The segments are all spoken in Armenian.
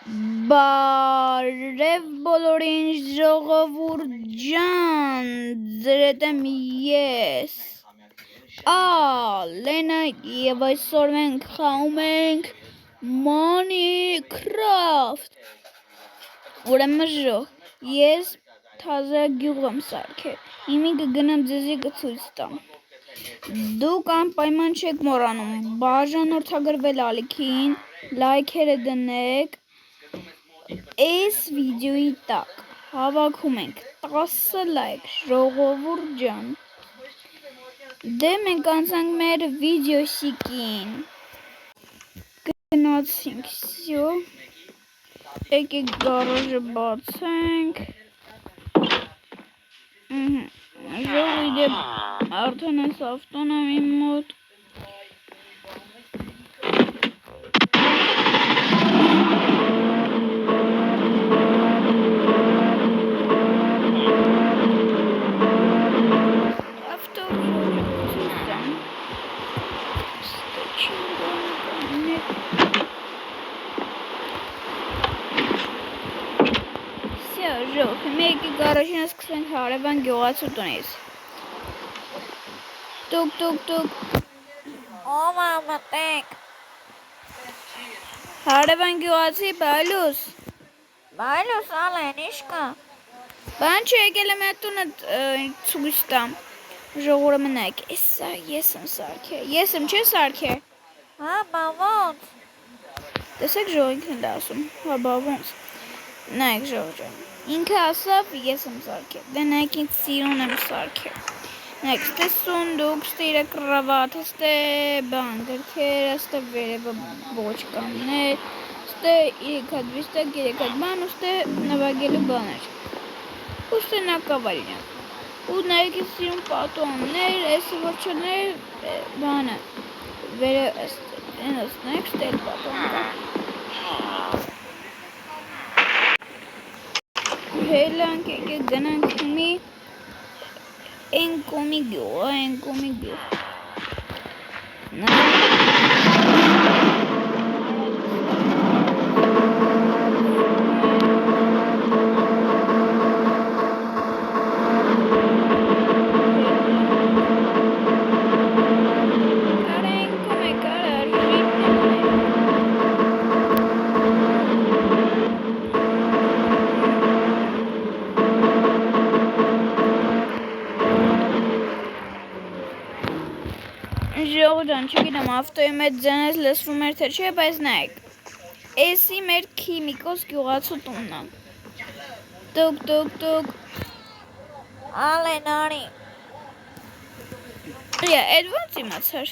Բարև բոլորին ժողովուրդ ջան, ձեր հետ եմ ես, Ալենը, և այսօր մենք խաղում ենք Minecraft։ Ուրեմն ժող, ես թազա գյուղ եմ սարքել, հիմի կգնամ ձեզի կցույց տամ։ Դուք անպայման չեք մոռանում բաժանորդագրվել ալիքին, լայքերը դնեք։ Այս վիդեոյի տակ հավաքում ենք 10 լայք, ժողովուրդ ջան։ Դե մենք անցանք մեր վիդեոսիկին։ Գնացինք, всё։ Եկեք գարաժը բացենք։ Ժողովի դեպ արդեն այս ավտոն եմ իմ մոտ։ Ժող, մեկի գարաժին սկսենք հարևան գյուղացու տնից։ Տուկ։ Ով է մտեք։ Հարևան գյուղացի բայլուս։ Բայլուս Ալեն, ինչ կա։ Բան չի, եկել եմ այդ տունը ցույց տամ։ Ժողովուրդը մնայք, ես եմ սարքել։ Ես եմ չէ սարքել։ Հա, բա ոնց։ Տեսեք ժող ինքն է ասում։ Հա, բա ոնց։ Նայեք ժող ջան։ Ինքը ասավ ես եմ սարքել, դե նայեք ինձ սիրուն եմ սարքել։ Նայեք, ստե սունդուկ, ստե իր կրավատ, ստե բան գրքեր, ստե վերևը բոճկաններ, ստե 3 հատ վիստակ, 3 հատ բան, ստե նվագելու բաներ։ Ուստե նակավարին։ Ու նայեք ինձ սիրուն պատոններ, էսը որ չներ բանը, վերև նայեք ստե պատոն կա։ Հելանք եկեք գնանք հիմի են կոմի գյուղ։ Ժող ջան, չգիտեմ ավտոյի մեջ ձենես լսվում էր թե չէ, բայց նայեք, էսի մեր քիմիկոս գյուղացու տունն է։ Տուկ։ Ալեն արի։ Էդ ոնց իմացար։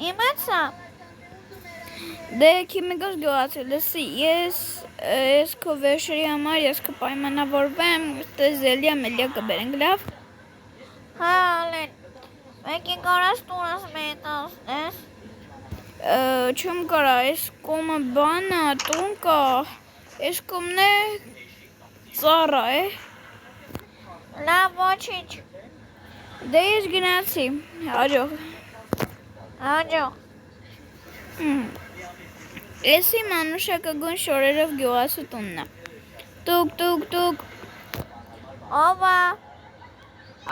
Իմացա։ Դե քիմիկոս գյուղացու, լսի, ես քո վերջերի համար ես կպայմանավորվեմ, զելյա մելյա կբերենք, լավ։ Հա, Ալեն։ Մեկի կարաս տունս մետասնես։ Չեմ կարա, այս կոմը բան է, տուն կա, այս կոմն է ծառա է։ Լավ, ոչինչ։ Դե ես գնացի, հաջող։ Էսի մանուշակագույն շորերով գյուղացու տունն է։ Տուկ։ Ով է։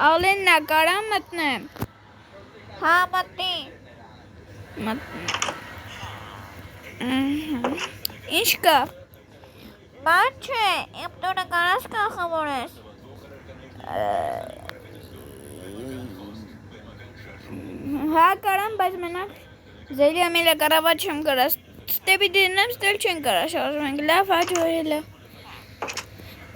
Ալենն է, կարա մտնեմ։ Հա, մտնի։ Ինչ կա։ Բան չէ, իմ տունը կարաս կախավորես։ Հա, կարամ, բայց մենակ զելյա մելյա կարավատ չեմ կարա, ստեպի դինեմ, ստել չեն կարա շարժում ենք, լավ հաջող էլը։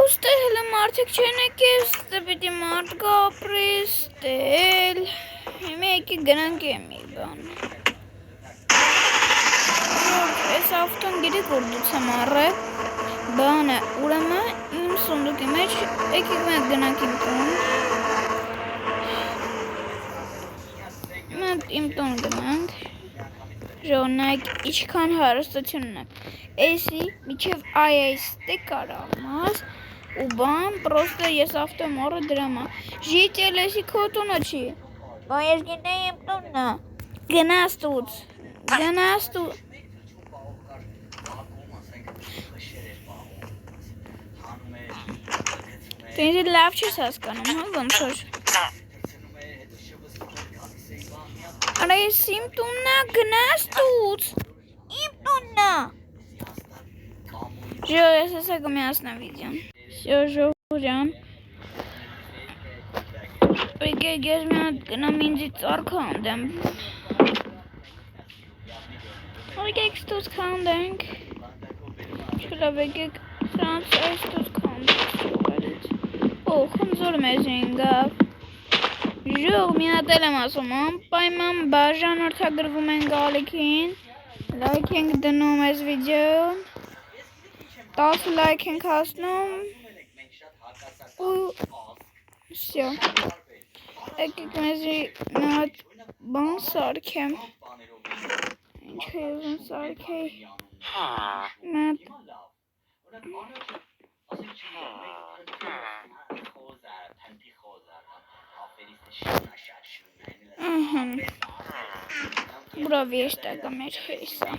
Ուստե հելը մարդիկ չեն եկել, ստե պիտի մարդ կա ապրի, ստել, հիմի եկի գնանք եմի բան։ Այս ավտոն գիրիկ որ դուց եմ առը, բան է, ուրեմը իմ սունդուկի մեջ, եկիք մենք գնանք իմ տուն։ Մենք իմ տուն գնանք, ժողնայք իչքան հարստությունն է, էսի միչև այստե կարամաս, ու բան, պրոստը ես ավտո մորը դրամա, ժիտ էսի քո տունը չի։ Բա ես գիտեի իմ տունն է։ Գնաց տուց։ Դու ինձ լավ չես հասկանում, հա, ոնց որ։ Արա ես իմ տունն է գնաս տուց։ Իմ տունն է։ Ժո, ես հեսա կմիացնեմ վիդեոն։ Всё, Ժողովյան։ Եկեք ես մի հատ գնամ ինձից ծառ քանդեմ։ Եկեք ստուց քանդենք։ Չլավ եկեք սրանց այս ստուց քանդենք ճյուղերից։ Օ, խնձոր մեզ ինգավ։ Ժող մի հատ էլ եմ ասում, անպայման բաժանորդագրվում են գալիքին։ Լայք ենք դնում այս վիդեոն։ 10 լայք ենք հասնում։ Ու всё։ Եկեք մեզի մի հատ բան սարքեմ։ Ինչ է ուզում սարքեի։ Մի հատ Բրավի էստակա մեր հեսա։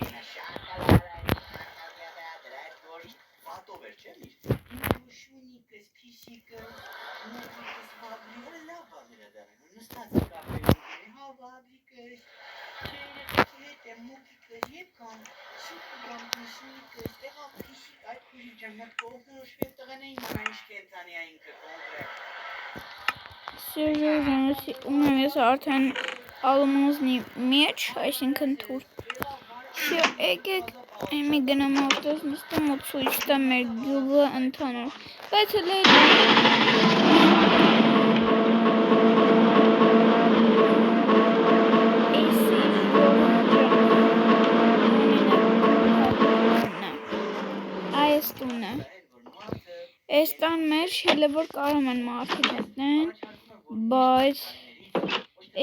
Սերժանոսի ունեմ ես արդեն ալմոզնի մեջ, այսինքն թուր։ Всё, եկեք մի գնամ ավտոս նստեմ ու ցույց տամ մեր գյուղը ընդհանուր։ Բայց հələ այս տունը։ Այս տան մեջ հələ որ կարող են մարդիկ մտնեն, բայց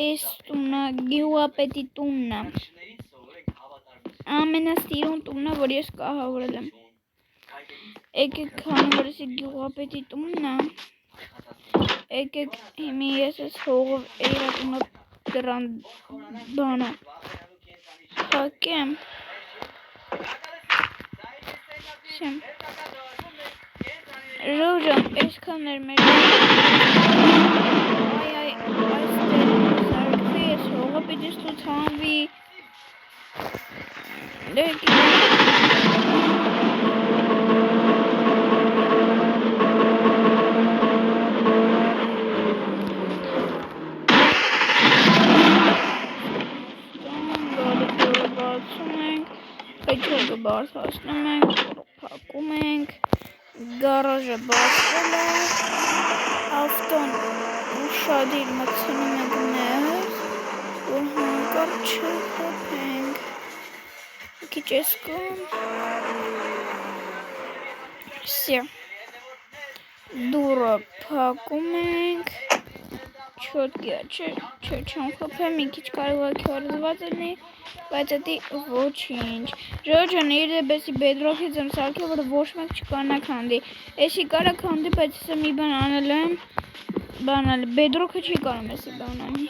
այս տունը գյուղապետի տունն է։ Ամենասիրուն տունն է, որ ես կահավորել եմ։ Եկեք քանի որ էսի գյուղապետի տունն է։ Եկեք հիմի ես այս հողով էրատունը դրան բանը հակեմ։ Ժողջան, այսքան էր մեր այ այստեղ սարքվի, ես հողը պիտի ստուց հանվի։ Փեչոկը բարձրացնում ենք, փակում ենք, գարաժը բացվել է, ավտոն ուշադիր մտցնում ենք մեզ, որ հանկարծ չխփենք, քիչ էսկում, всё, դուռը փակում ենք, չոտկի չեմ խփեմ, մի քիչ կարող է քարզված լինի, բայց դա ոչինչ։ Ժողջան, իրդեպ բեդրոքից եմ սարքել, որ ոչ մեկ չկարողանա քանդի։ Էսի կարա քանդի, բայց ես մի բան անել եմ, բեդրոքը չի կարող էսի բան անի։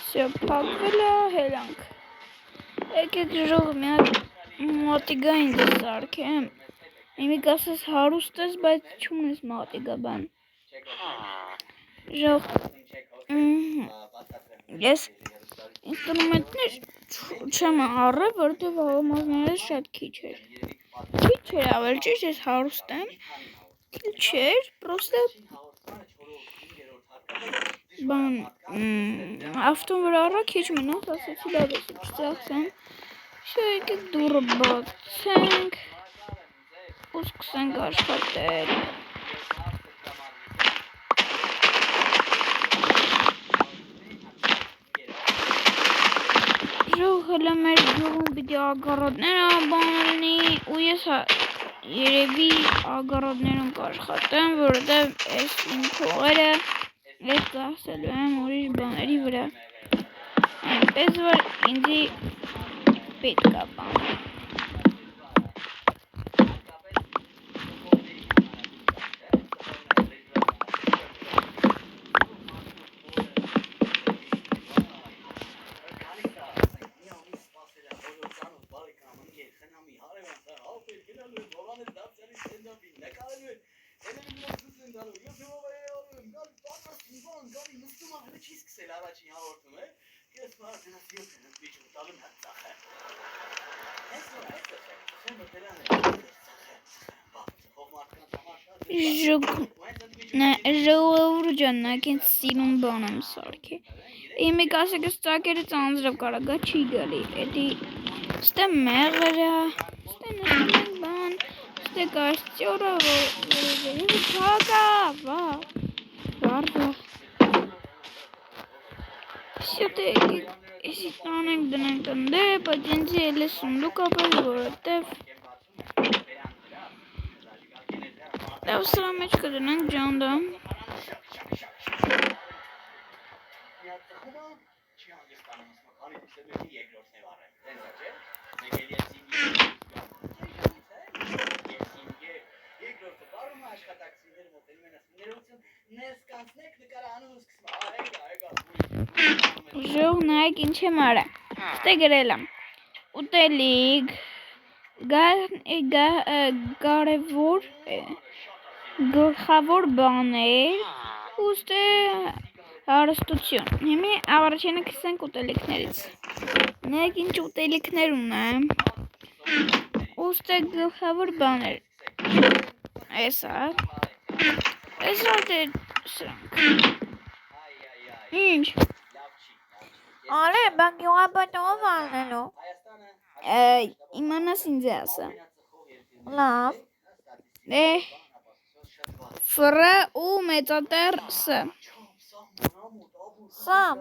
Всё, փակվել է, հելանք։ Եկեք ժող մի հատ մատիգա ինձ սարքեմ։ Իմի կասես հարուստ ես, բայց չունես մատիգա բան։ Ժող ես ինստրումենտներ չեմ առել, որովհետև ալմազները շատ քիչ էր։ Քիչ էր, ավելի ճիշտ ես հարուստ եմ։ Քիչ էր, պրոստը բան ավտոն վրա առա քիչ մնաց, ասեցի լավ էսի չծախսեմ։ Всё, եկեք դուռը բացենք ու սկսենք աշխատել։ Ժող հələ մեր գյուղում պիտի ագարոտներ բանալնի ու ես երևի ագարոտներում կաշխատեմ, որովհետև այս իմ փողերը ես ծախսելու եմ ուրիշ բաների վրա, այնպես որ ինձի պետք է բան։ Ժողովուրդ ջան, նայքին սիրուն բան եմ սարքի։ Իմի կասեք ստակերը ծանձրով կարագա չի գալի։ Էդի ստե մեղրը, ստե նշանակ բան, ստե կաշտյորը, որ փակա, վարդա։ Շուտ եկեք, եսի տանենք դնենք տնდե, բայց ինձ էլ է սունդուկ ապել, որովհետև լավ սրա մեջ կդնենք ջանդա։ Ժող նայք ինչ եմ արա, ստե գրել եմ, ուտելիք, կարևոր, գլխավոր բաներ, ուստե հարստություն, հիմի առաջինը կսենք ուտելիքներից, նայք ինչ ուտելիքներ ունեմ, ուստե գլխավոր բաներ, էսա դե սրանք, ինչ, Ալե, բա գյուղապետով անելու։ իմանաս ինձ է ասա, Լավ։ ֆրը ու մեծատեր ս, Սամ։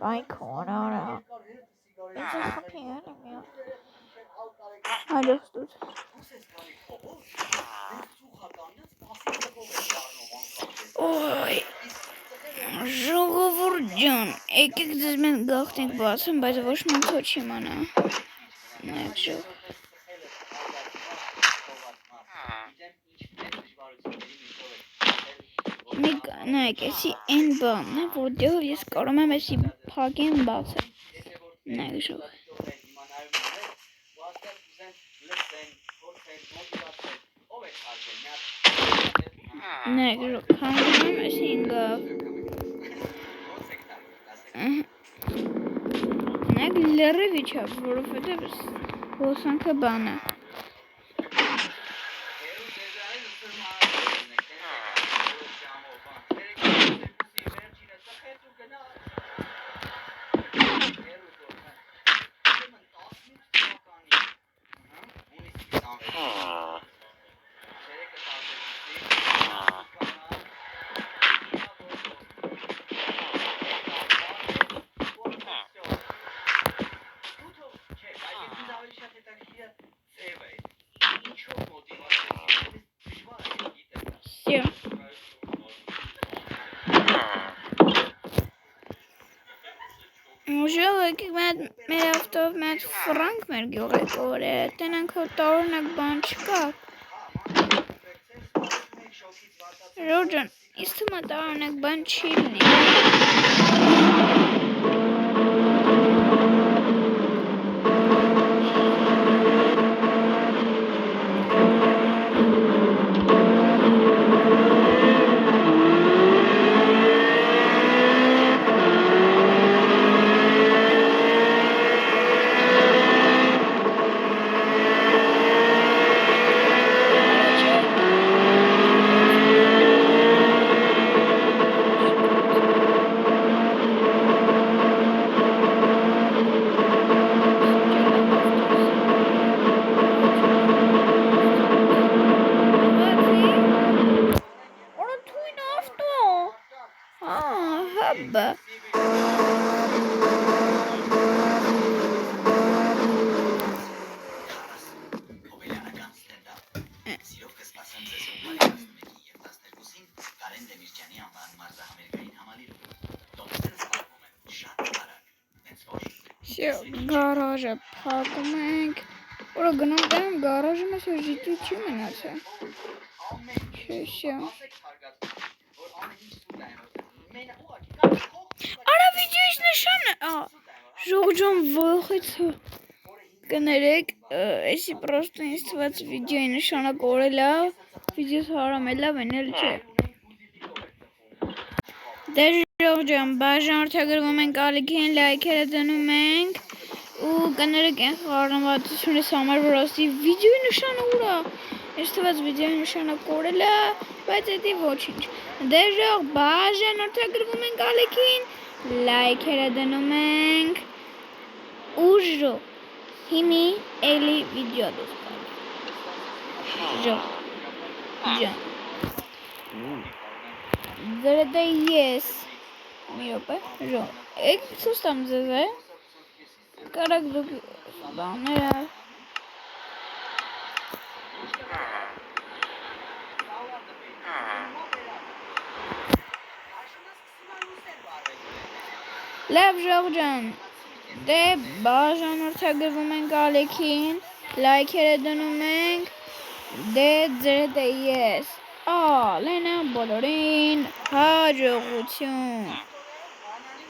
Բայ քոնարա։ Ինձ խփի եմ։ հաջորդուց, ոյ, ժողովուրդ ջան, եկեք ձեզ մենք գաղտնիք բացեմ, բայց ոչ մենք ոչ իմանա, նայք ժող, նայք եսի են բանն է, որտեղով ես կարում եմ եսի փակեն բացել, նայք ժող, նայք ժող, քանդում եմ եսի ինգավ, նայք լրիվ իչավ, որովհետև հոսանքը բան է, Всё. Ուժով եկեք մեր ավտով մեր ֆրանկ մեր գյուղի կորե, տենանք հո տարօրինակ բան չկա, ժող ջան, ինձ թվում է տարօրինակ բան չի լինի, հաբա, Всё, գարաժը փակում ենք, որը գնում դեմ գարաժը մեզ որ ժիտի չի մնացել, Всё, արա վիդեոյից նշանը, ժող ջան վախեցա, կներեք, եսի պրոստը ինձ թված վիդեոյի նշանը կորել է, վիդեոս հարամ է լավ են էլ չէ, դե Ժողջան, բաժանորդագրվում ենք ալիքին, լայքերը դնում ենք ու կներեք են խառնվածությունից համար, որ ասի վիդեոյի նշանը ուրա, ես թված վիդեոյի նշանը կորել է, բայց էդի ոչինչ, դե ժող, բաժանորդագրվում ենք ալիքին, լայքերը դնում ենք ու ժող, հիմի էլի վիդեո դուս կար, ժող, ջան, դրդ է ես, մի ոպ է, ժող, էկ սուստամ ձեզ է, կարակ դուք բաները լավ ժող ջան, դե բաժանորդագրվում ենք ալիքին, լայքերը դնում ենք, դե ձրդ է ես, լենա բոլորին հաջողություն